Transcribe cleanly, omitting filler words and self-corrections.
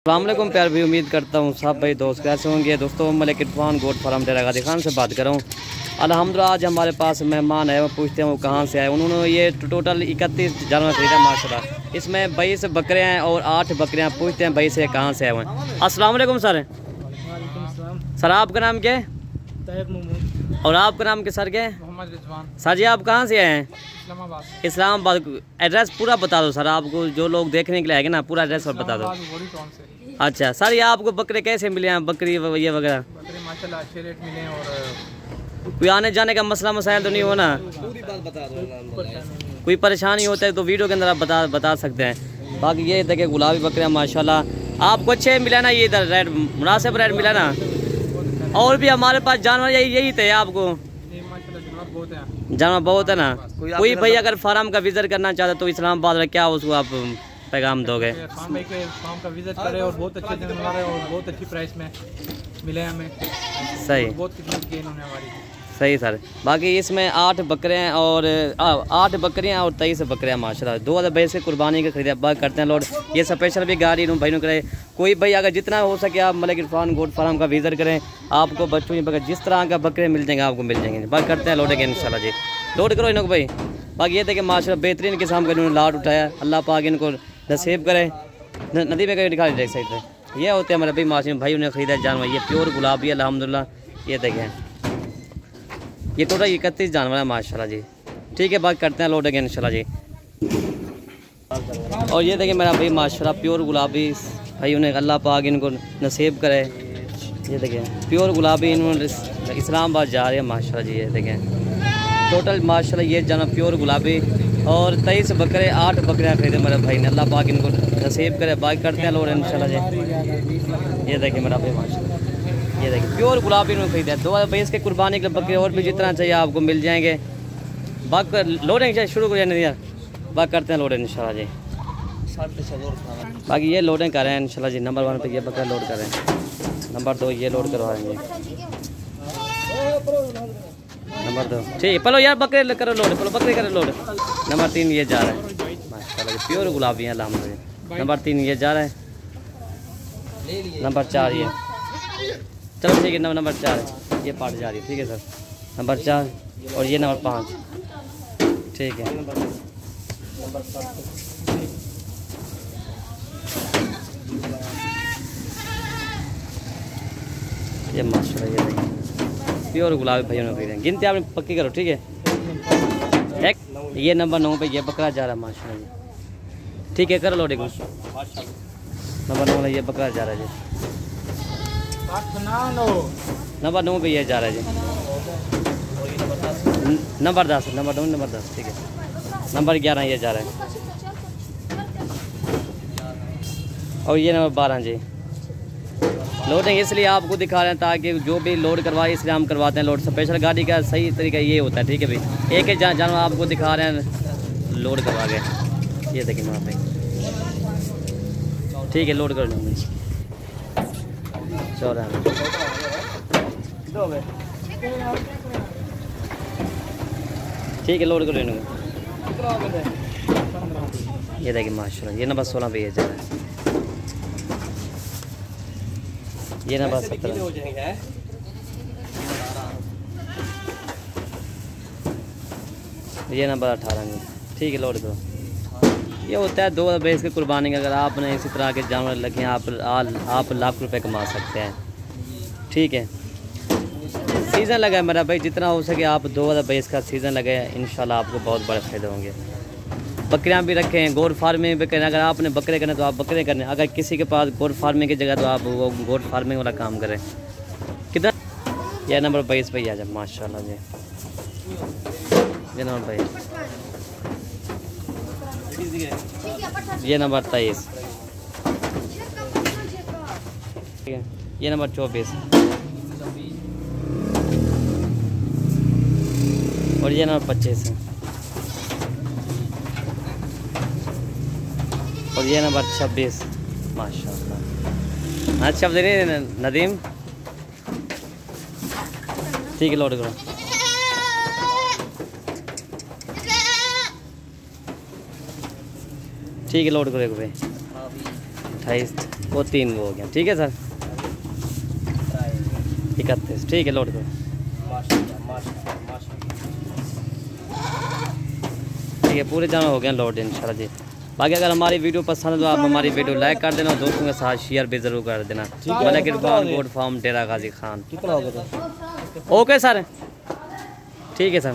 अस्सलामुअलैकुम प्यार भी, उम्मीद करता हूँ सब भाई दोस्त कैसे होंगे। दोस्तों मलिक इरफान गोट फार्म डेरा गाजी खान से बात कर रहा हूँ। अल्हम्दुलिल्लाह आज हमारे पास मेहमान है, वो पूछते हैं वो कहाँ से आए। उन्होंने ये टोटल 31 जानवर खरीदा माशाल्लाह। इसमें 22 बकरे हैं और 8 बकरियाँ। पूछते हैं भाई से कहाँ से आए हुए हैं। अस्सलामुअलैकुम सर। सर आपका नाम क्या है? और आपका नाम क्या सर? क्या है? सर जी आप कहाँ से आए हैं? इस्लामाबाद। एड्रेस पूरा बता दो सर, आपको जो लोग देखने के लिए आएंगे ना, पूरा एड्रेस और बता दो। अच्छा सर, ये आपको बकरे कैसे मिले हैं? बकरी ये वगैरह माशाल्लाह अच्छे रेट मिले और कोई आने जाने का मसला मसाइल तो नहीं हो ना? पूरी बात बता दो। कोई परेशानी होता है तो वीडियो के अंदर आप बता सकते हैं। बाकी ये देखिए गुलाबी बकरियाँ माशाल्लाह आपको अच्छे मिला ना, ये इधर रेट मुनासिब रेट मिला ना। और भी हमारे पास जानवर यही थे आपको। जानवर बहुत है ना। कोई भाई अगर फार्म का विजिट करना चाहता तो इस्लामाबाद में क्या उसको आप पैगाम दोगे? फार्म भाई के फार्म का विजिट करें और बहुत अच्छे जानवर है और बहुत अच्छी प्राइस में मिले हमें। सही, बहुत खिदमत की इन्होंने हमारी। सही सर। बाकी इसमें 8 बकरे हैं और 8 बकरियाँ और 23 बकरियाँ माशाल्लाह। 2022 के कुर्बानी के खरीदा बाग करते हैं लोड। ये स्पेशल भी गाड़ी भाई ने करे। कोई भाई अगर जितना हो सके आप मलिक इरफान गोट फार्म का विजिट करें, आपको बच्चों की बकरे जिस तरह का बकरे मिल जाएंगे आपको मिल जाएंगे। बाग करते हैं लोडेंगे इंशाल्लाह जी। लोड करो इनको भाई। बाकी ये देखिए माशाल्लाह बेहतरीन किस्म का इन्होंने लाट उठाया। अल्लाह पाक इनको नसीब करे। नदी में कहीं दिखा साइड से ये होते हैं हमारे भाई माशा भाई उन्हें खरीदा जानवर। ये प्योर गुलाबी अल्हम्दुलिल्लाह। ये देखें ये टोटल 31 जानवर है माशाल्लाह जी। ठीक है बात करते हैं लोडेंगे इंशाल्लाह जी। और ये देखिए मेरा भाई माशाल्लाह प्योर गुलाबी भाई उन्हें अल्लाह पाक इनको नसीब करे। ये देखिए प्योर गुलाबी इन्होंने इस्लामाबाद जा रहे हैं माशाल्लाह जी। ये देखें टोटल माशाल्लाह ये जानवर प्योर गुलाबी और 23 बकरे 8 बकरियाँ खरीदे मेरे भाई ने। अल्लाह पाक इनको नसीब करे। बात करते हैं लोड इंशाल्लाह जी। ये देखिए मेरा भाई माशाल्लाह ये देखिए प्योर गुलाबी में खरीदा है। 2022 के कुर्बानी के बकरे और भी जितना चाहिए आपको मिल जाएंगे। बात लोडिंग शुरू कर नहीं यार। बात करते हैं लोडिंग इंशाल्लाह जी। बाकी ये लोडिंग कर रहे हैं इंशाल्लाह जी। नंबर 1 पे ये बकरा लोड कर रहे हैं। नंबर 2 ये लोड करवाएंगे। नंबर 2 ठीक पलो यार बकरे करो लोड। पलो बकरे करो लोड। नंबर 3 ये जा रहा है माशाल्लाह प्योर गुलाबी है अल्हम्दुलिल्लाह। नंबर 3 ये जा रहा है। नंबर 4 ये चलो ठीक है। नंबर 4 ये पार्ट जा रही है। ठीक है सर। नंबर 4 और ये नंबर 5 ठीक है। ये माशाल्लाह ये देखिए प्योर गुलाबी भाइयों ने खरीदे। गिनती आपने पक्की करो ठीक है। एक ये नंबर 9 पे ये बकरा जा रहा है माशाल्लाह जी। ठीक है कर लो देखो। नंबर 9 में ये बकरा जा रहा है जी। नंबर 9 पे ये जा रहा है जी। नंबर 10 नंबर 9 नंबर 10 ठीक है। नंबर 11 ये जा रहा है और ये नंबर 12 जी। लोडिंग इसलिए आपको दिखा रहे हैं ताकि जो भी लोड करवाए इसलिए हम करवाते हैं लोड। स्पेशल गाड़ी का सही तरीका ये होता है ठीक है भाई। एक जानवर आपको दिखा रहे हैं लोड करवा के। ये देखिए वहाँ पे ठीक है लोड कर लूँगी। ठीक है लोड कर लेंगे। ये देखिए माशाल्लाह ये नंबर 16 पे ये जा रहा है। ये नंबर 17 ये नंबर 18 जी। ठीक है लोड करो। ये होता है 2022 की कुर्बानी। अगर आपने इसी तरह के जानवर लगे आप लाख रुपए कमा सकते हैं। ठीक है सीज़न लगा है मेरा भाई। जितना हो सके आप 2022 का सीज़न लगे इंशाल्लाह आपको बहुत बड़े फायदे होंगे। बकरियां भी रखे हैं गोट फार्मिंग भी करें। अगर आपने बकरे करने तो आप बकरे करने। अगर किसी के पास गोट फार्मिंग की जगह तो आप वो गोट फार्मिंग वाला काम करें। कितना यह नंबर 22 पे आ जाए माशाल्लाह जी। ये नंबर 22 ये नंबर 23 ठीक है। ये नंबर 24 और ये नंबर 25 है और ये नंबर 26 माशाल्लाह। अच्छा दे रहे नदीम ठीक है लोड करो। ठीक है लोड करेगा भाई 28 वो 3 वो हो गया। ठीक है सर, 31। ठीक है, लोड करो। ठीक है, पूरे जानवर हो गए लोड इंशाल्लाह जी। बाकी अगर हमारी वीडियो पसंद है तो आप हमारी वीडियो लाइक कर देना और दोस्तों के साथ शेयर भी ज़रूर कर देना। मलिक इरफान गोट फार्म डेरा गाजी खान। कितना हो गया? ओके सर, ठीक है सर।